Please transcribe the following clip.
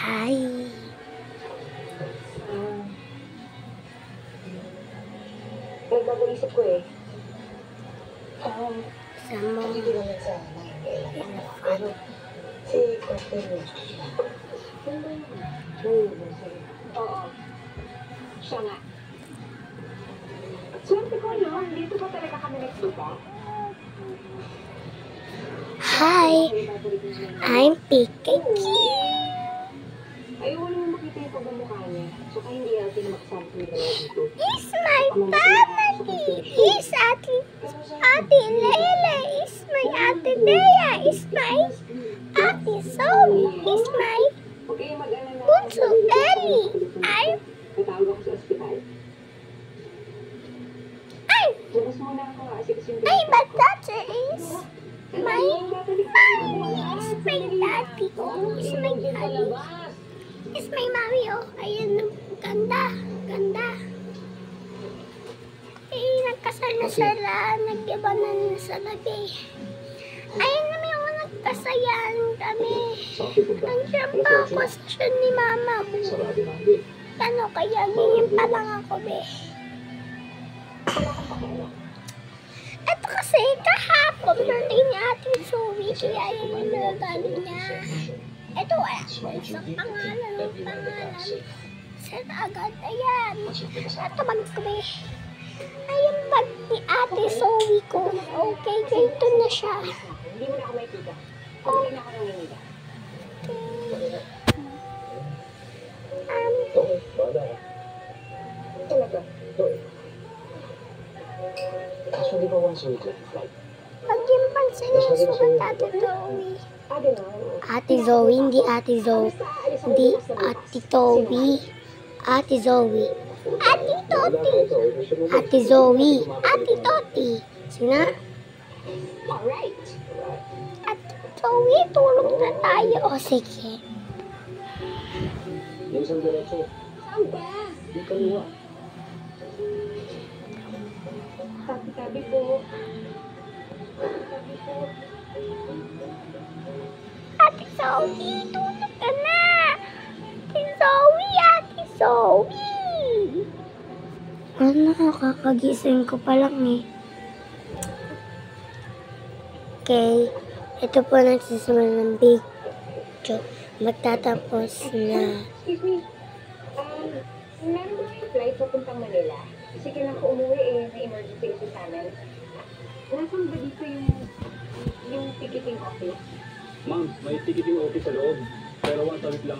Hi. Nagbabaisip ko eh. Sama. Hindi naman sa kailangan. Pero si Captain siya. Oo. Siya nga. Swerte ko yun. Dito ba talaga kami nagsuba? Hi. I'm PKK. Ayaw naman makita yung pagmamukha niya. Tsaka hindi natin na makasama kami dalawa dito. Is my family. Is Ate Leila. Is my Ate Bea. Is my Ate Zoe. Is my Huwag kayong mag-alala. Bunso Ellie. Natawag ako sa ospital. Labas muna ako kasi yung Ay, but that is my mommy. Is my daddy. Is my daddy. Is my mommy. Oh, ayun. Ganda. Ganda. Eh, nagkasal na sila. Nag-iba na sa gabi. Ayun na may mga nagkasayan kami. Nandiyan pa ako sa siya ni mama mo. Ano kaya ganyan pa lang ako, be. Ito kasi kahapon birthday ni ating Zoe. Kaya yun yung nagano niya. Ito isang pangalan. Set agad. Ayan. Ito magkabe. Ayan bag ni ate Zoe ko. Okay, ganito na siya. Hindi mo na ako makikita. Okay na ako nangingiga. Talaga? Kaso di ba once a week lang yung flight? Pag yung pansin yung sukat ate Zoe. Ate Zoe, hindi ate Zoe. Hindi ate Toby. Ate Zoe. Ate Toti. Ate Zoe. Ate Toti. Sina? Alright. Ate Zoe, tulog na tayo. O, sige. Yung isang diretso, Saan ba? di kaliwa. Tabi-tabi po. Tabi po. Ate Zoe, tulog ka na. Ate Zoe, Ate Zoe. Ano, kakagising ko pa lang eh. Okay, ito po nagsisimula ng video. Magtatapos na. Excuse me. Meron ba yung flight papuntang Manila? Kasi kailangan ko umuwi eh. May emergency kasi sa amin. Nasaan ba dito yung ticketing office? Ma'am, may ticketing office sa loob. Pero once a week lang